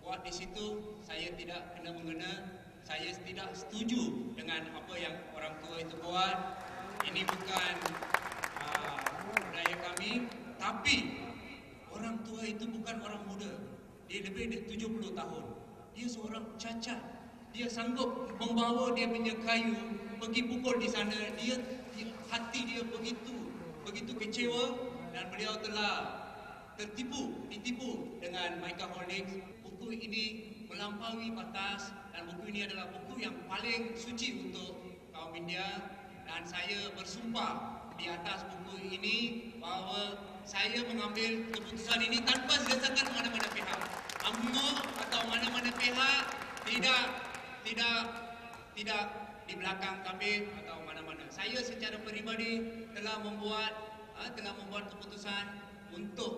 buat di situ, saya tidak kena mengena, saya tidak setuju dengan apa yang orang tua itu buat. Ini bukan budaya kami, tapi orang tua itu bukan orang muda. Dia lebih dari 70 tahun. Dia seorang cacat. Dia sanggup membawa dia punya kayu pergi pukul di sana. Hati dia begitu kecewa, dan beliau telah ditipu dengan Mica Holdings. Buku ini melampaui batas, dan buku ini adalah buku yang paling suci untuk kaum India, dan saya bersumpah di atas buku ini bahawa saya mengambil keputusan ini tanpa didasarkan mana-mana pihak. UMNO atau mana-mana pihak tidak di belakang kami atau mana-mana. Saya secara peribadi telah membuat keputusan untuk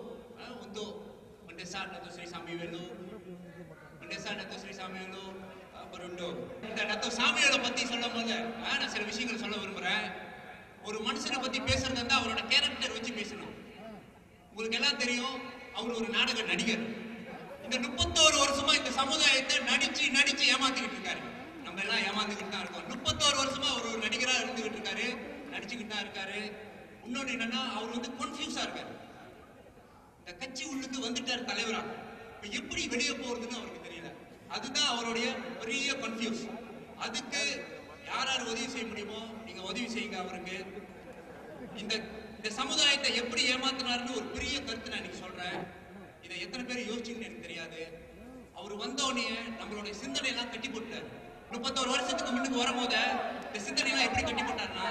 mendesak Datuk Seri Samiwelo berundur. Datuk Samiwelo பத்தி சொல்லும்போது நான் சில விஷயங்கள் சொல்ல விரும்புறேன். ஒரு மனுஷனை பத்தி பேசுறதா இருந்தா அவரோட கேரக்டர் வச்சு பேசணும். உங்களுக்கு எல்லாம் தெரியும், அவர் ஒரு நாடக நடிகர். இந்த 31 வருஷமா இந்த சமுதாயத்தை நடிச்சு ஏமாத்திக்கிட்டு இருக்காரு. நம்ம எல்லாம் ஏமாந்துக்கிட்டு தான் இருக்கோம். 31 வருஷமா அவர் ஒரு நடிகரா இருந்துகிட்டு இருக்காரு, நடிச்சுக்கிட்டு தான் இருக்காரு. இன்னொன்னு என்னன்னா, அவர் கன்ஃபியூஸா இருக்காரு. இந்த கட்சி உள்ளுக்கு வந்துட்டார் தலைவரா, இப்ப எப்படி வெளியே போறதுன்னு அவருக்கு தெரியல. அதுதான் அவருடைய பெரிய கன்ஃபியூஸ். அதுக்கு யார் உதவி செய்ய முடியுமோ நீங்க உதவி செய்யுங்க அவருக்கு. இந்த சமுதாயத்தை எப்படி ஏமாத்தினாருன்னு ஒரு பெரிய கருத்து நான் இன்னைக்கு சொல்றேன். இதை எத்தனை பேர் யோசிச்சுன்னு எனக்கு தெரியாது. அவர் வந்தோடனே நம்மளுடைய சிந்தனை எல்லாம் கட்டி போட்டார். 31 வருஷத்துக்கு முன்னுக்கு வரும்போது இந்த சிந்தனை எல்லாம் எப்படி கட்டி போட்டாருன்னா,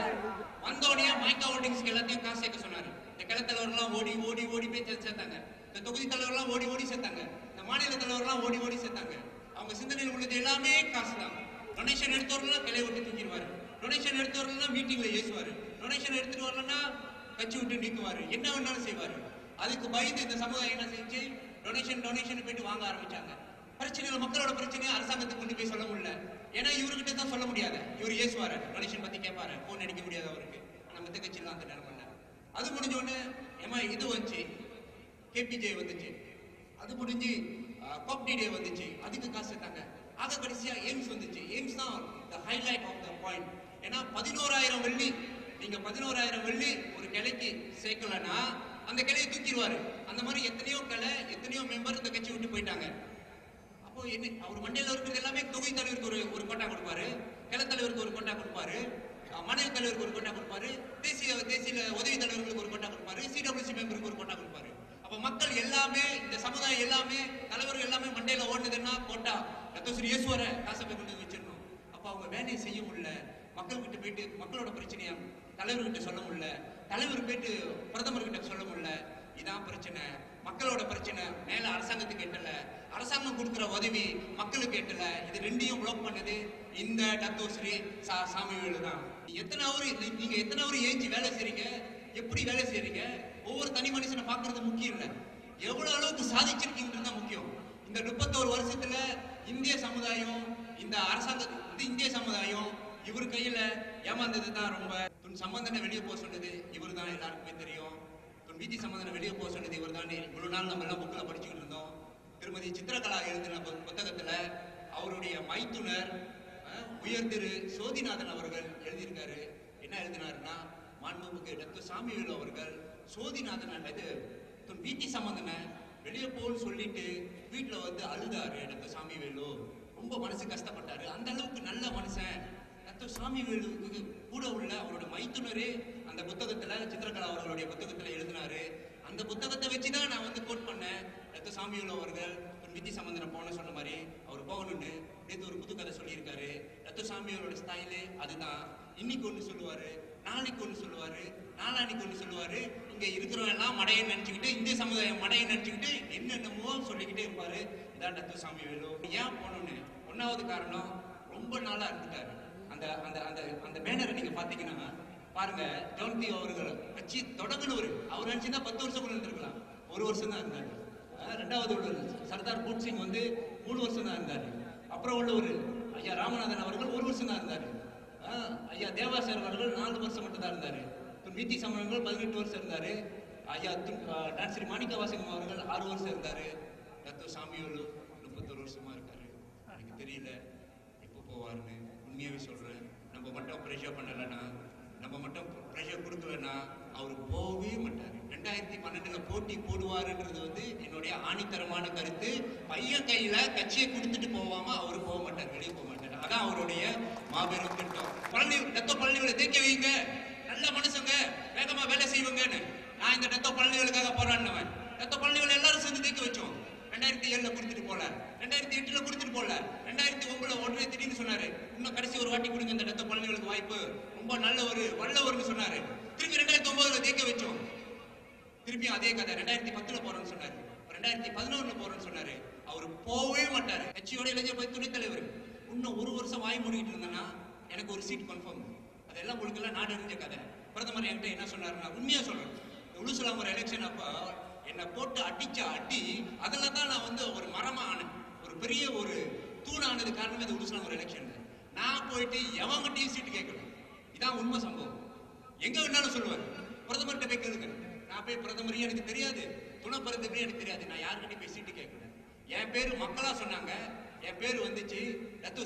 வந்தோடனே மைக்கா ஹோல்டிங்ஸ்க்கு எல்லாத்தையும் காசு சேர்க்க சொன்னாரு. இந்த கிளை தலைவர்லாம் ஓடி போய் சேர்த்தாங்க. இந்த தொகுதி தலைவர்லாம் ஓடி சேர்த்தாங்க. இந்த மாநில தலைவர்லாம் ஓடி சேர்த்தாங்க. அவங்க சிந்தனையில் உள்ளது எல்லாமே காசு தான். டொனேஷன் எடுத்தவரெல்லாம் கிளை விட்டு தூக்கிடுவாரு. டொனேஷன் எடுத்தவரெல்லாம் மீட்டிங்ல ஏசுவாரு. டொனேஷன் எடுத்துட்டு வரலன்னா கட்சி விட்டு நீக்குவாரு. என்ன வேணாலும் செய்வாரு. அதுக்கு பயந்து இந்த சமுதாயம் என்ன செஞ்சு டொனேஷன் போயிட்டு வாங்க ஆரம்பிச்சாங்க. பிரச்சனைகள், மக்களோட பிரச்சனையை அரசாங்கத்துக்கு கொண்டு போய் சொல்ல முடியல. ஏன்னா இவர்கிட்ட தான் சொல்ல முடியாது. இவர் ஏசுவாரு, டொனேஷன் பத்தி கேட்பாரு, போன் அடிக்க முடியாது அவருக்கு. நம்ம மத்த கட்சியெல்லாம் அந்த நேரம் பண்ண. அது முடிஞ்ச உடனே இது வந்துச்சு, கேபிஜே வந்துச்சு. அது முடிஞ்சு காப்டிடே வந்துச்சு, அதுக்கு காசு சேர்த்தாங்க. ஆக கடைசியா எய்ம்ஸ் வந்துச்சு. எய்ம்ஸ் தான் ஹைலைட் ஆஃப் த பாயிண்ட். ஏன்னா 11,000 வெள்ளி, நீங்க 11,000 வெள்ளி ஒரு கிளைக்கு சேர்க்கலன்னா அந்த கிளையை தூக்கிடுவாரு. அந்த மாதிரி எத்தனையோ கிளை, எத்தனையோ மெம்பர் இந்த கட்சி விட்டு போயிட்டாங்க. அப்போ என்ன, அவர் மண்டையில் இருக்கிறது எல்லாமே தொகுதி தலைவருக்கு ஒரு கோட்டா கொடுப்பாரு, கிளை தலைவருக்கு ஒரு கோட்டா கொடுப்பாரு, மாநில தலைவருக்கு ஒரு கோட்டா கொடுப்பாரு, தேசிய உதவி தலைவர்களுக்கு ஒரு கோட்டா கொடுப்பாரு, சிடபிள்யூசி மெம்பருக்கு ஒரு கோட்டா கொடுப்பாரு. அப்ப மக்கள் எல்லாமே, இந்த சமுதாயம் எல்லாமே, தலைவர்கள் எல்லாமே மண்டையில ஓடுதுன்னா கோட்டா ரத்த ஸ்ரீ ஈஸ்வர காசை போய் கொண்டு வச்சிடணும். அப்ப அவங்க வேலையை செய்ய முடியல. மக்கள் கிட்ட போயிட்டு மக்களோட பிரச்சனையா தலைவர்கிட்ட சொல்ல முடியல, தலைவர் போயிட்டு பிரதமர்கிட்ட சொல்ல முடியல. இதான் பிரச்சனை, மக்களோட பிரச்சனை. மேல அரசாங்கத்துக்கு எட்டல, அரசாங்கம் கொடுக்குற உதவி மக்களுக்கு எட்டல. இது ரெண்டையும் பிளாக் பண்ணது இந்த டத்தோ ஸ்ரீ சாமிவேலு தான். நீங்க எத்தனை அவர் ஏஞ்சி வேலை செய்றீங்க, எப்படி வேலை செய்றீங்க? ஒவ்வொரு தனி மனுஷனை பார்க்கறது முக்கியம் இல்லை, எவ்வளவு அளவுக்கு சாதிச்சிருக்கீங்கிறது தான் முக்கியம். இந்த 31 வருஷத்துல இந்திய சமுதாயம், இந்த இந்திய சமுதாயம் இவர் கையில ஏமாந்தது தான் ரொம்ப. துன் சம்பந்தனை வெளியே போக சொன்னது இவர் தான், எல்லாருக்குமே தெரியும். துன் வீதி சம்பந்தனை வெளியே போக சொன்னது இவர் தான். இவ்வளவு நாள் நம்ம எல்லாம் புக்கில் படிச்சுக்கிட்டு இருந்தோம். திருமதி சித்திரகலா எழுதின புத்தகத்துல அவருடைய மைத்துனர் உயர் திரு சோதிநாதன் அவர்கள் எழுதியிருக்காரு. என்ன எழுதினாருன்னா, மாண்புமிகு டாக்டர் சாமிவேலு அவர்கள் சோதிநாதன் துன் வீதி சம்பந்தனை வெளியே போன்னு சொல்லிட்டு வீட்டுல அழுதாரு. டாக்டர் சாமிவேலு ரொம்ப மனசு கஷ்டப்பட்டாரு. அந்த அளவுக்கு நல்ல மனுஷன். டாக்டர் சாமிவேலுக்கு கூட உள்ள அவரோட மைத்துனரே அந்த புத்தகத்துல, சித்திரகலா அவர்களுடைய புத்தகத்துல எழுதினாரு. அந்த புத்தகத்தை வச்சுதான் நான் கோட் பண்ணேன். டாக்டர் சாமிவேலு அவர்கள் விதி சம்பந்தனை போன சொன்ன மாதிரி அவர் போகணும்னு நேற்று ஒரு புது கதை சொல்லியிருக்காரு. டாக்டர் சாமிவேலோட ஸ்டைலு அதுதான். இன்னைக்கு ஒன்று சொல்லுவாரு, நாளைக்கு ஒன்று சொல்லுவாரு, நாளானிக்கு ஒன்று சொல்லுவாரு. இங்க இருக்கிறவங்க எல்லாம் மடையை நினைச்சுக்கிட்டு, இந்திய சமுதாயம் மடையை நினைச்சுக்கிட்டு என்னென்னமோ சொல்லிக்கிட்டே இருப்பாரு. இதான் டாக்டர் சாமிவேலு. ஏன் போகணும்னு ஒன்னாவது காரணம், ரொம்ப நாளா இருந்துட்டாரு. அந்த பேனரை நீங்க பாத்தீங்கன்னா பாருங்க, ஜோன்தி அவர்கள் கட்சி தொடங்கினவர். அவர் நினைச்சுதான் 10 வருஷம் கூட இருந்திருக்கலாம், 1 வருஷம் தான் இருந்தாரு. ரெண்டாவது உள்ளவர் சர்தார் பூட் சிங் 3 வருஷம் தான் இருந்தாரு. அப்புறம் உள்ளவர் ஐயா ராமநாதன் அவர்கள் 1 வருஷம் தான் இருந்தாரு. ஐயா தேவாசர் அவர்கள் 4 வருஷம் மட்டும் தான் இருந்தாரு. வீதி சமணங்கள் 18 வருஷம் இருந்தாரு. ஐயா டான்ஸ்ரீ மாணிக்க வாசகம் அவர்கள் 6 வருஷம் இருந்தாரு. டாக்டர் சாமிவேலு 31 வருஷம். தெரியல எப்போ போவாருன்னு. உண்மையாவே சொல்றேன், நம்ம மட்டும் ப்ரெஷர் பண்ணலைன்னா, நம்ம மட்டும் ப்ரெஷர் கொடுக்கலன்னா அவர் போகவே மாட்டார். 2012 போட்டி போடுவாருன்றது வந்து என்னுடைய ஆணித்தரமான கருத்து. பையன் கையில கட்சியை கொடுத்துட்டு போவாம அவரு போக மாட்டார், வெளியே போக மாட்டார். அதான் அவருடைய மாபெரும் திட்டம். பழனிகளை தேக்க வைங்க, நல்ல மனுஷங்க, வேகமா வேலை செய்வாங்கன்னு. நான் இந்த பழனிகளுக்காக போராடினவன். பழனிகளை எல்லாரும் சேர்ந்து தேக்க வச்சோம். 2007 கொடுத்துட்டு போல, 2008 கொடுத்துட்டு போல, 2009 ஒன்றரை திடீர்னு சொன்னாரு, இன்னும் கடைசி ஒரு வாட்டி கொடுங்க இந்த பழனிகளுக்கு வாய்ப்பு, ரொம்ப வல்லவர்னு சொன்னாரு. திருப்பி 2009 தேக்க வச்சோம். திருப்பியும் அதே கதை 2010 போறோம்னு சொன்னாரு, 2011 போறோம்னு சொன்னாரு. அவர் போகவே மாட்டாரு. கட்சியோட இளைஞர் துணைத் தலைவர். இன்னும் ஒரு வருஷம் வாய் மூடிட்டு இருந்தேன்னா எனக்கு ஒரு சீட் கன்ஃபார்ம். அதெல்லாம் உங்களுக்கு எல்லாம் நாடு அறிஞ்ச கதை. பிரதமர் என்கிட்ட என்ன சொன்னாருன்னா, உண்மையா சொல்றேன், உளுசுலாம் ஒரு எலெக்ஷன் அப்ப என்னை போட்டு அடிச்ச அடி, அதுல தான் நான் வந்து ஒரு மரமா ஆனேன், ஒரு பெரிய ஒரு தூணானது காரணமே இந்த உளுசுலாம் ஒரு எலெக்ஷன். நான் போயிட்டு எவங்கிட்டையும் சீட்டு கேட்கல. இதான் உண்மை சம்பவம். எங்க வேணாலும் சொல்லுவேன், பிரதமர்கிட்ட போய் கேளுங்க. நான் போய் பிரதமரையும் எனக்கு தெரியாது, துணை பிரதமரையும் எனக்கு தெரியாது, நான் யாருக்கிட்டையும் போய் சீட்டு கேட்கல. என் பேரு மக்களா சொன்னாங்க, என் பேரு வந்துச்சு.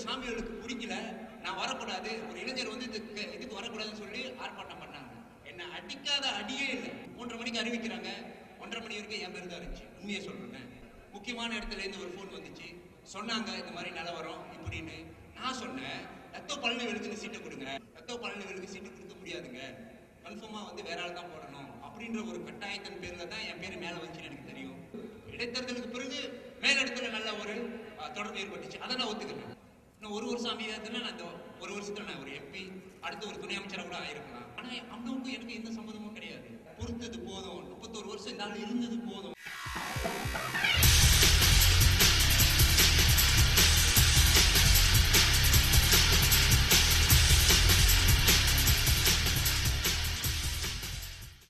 சாமிகளுக்கு பிடிக்கல, நான் வரக்கூடாது, ஒரு இளைஞர் வந்து இதுக்கு வரக்கூடாதுன்னு சொல்லி ஆர்ப்பாட்டம் பண்ணாங்க. என்ன அடிக்காத அடியே இல்லை. 3:30 மணிக்கு அறிவிக்கிறாங்க, 1:30 மணி வரைக்கும் என் பேர் தான் இருந்துச்சு. உண்மையை சொல்றேன். முக்கியமான இடத்துல இருந்து ஒரு போன் வந்துச்சு, சொன்னாங்க இந்த மாதிரி நிலவரம் இப்படின்னு. நான் சொன்னேன், பழனிகளுக்கு சீட்டை கொடுங்க, பழனிகளுக்கு சீட்டு கொடுக்க முடியாதுங்க, கன்ஃபார்மா வந்து வேற ஆள் தான் போடணும் அப்படின்ற ஒரு கட்டாயத்தின் பேர்ல தான் என் பேர் மேல வந்துச்சுன்னு எனக்கு தெரியும். இடைத்தேர்தலுக்கு பிறகு மேலிடத்துல நல்ல ஒரு தொடர்பு ஏற்பட்டுச்சு, அதை நான் ஒத்துக்கிறேன். இன்னும் ஒரு வருஷம் அமைதியாதுன்னா நான் இந்த ஒரு வருஷத்துல நான் ஒரு எம்பி, அடுத்து ஒரு துணை அமைச்சராக கூட ஆயிருக்கலாம். ஆனா அண்ணாவுக்கும் எனக்கு எந்த சம்மதமும் கிடையாது. பொறுத்தது போதும், 31 வருஷம் இந்த ஆள் இருந்தது போதும்.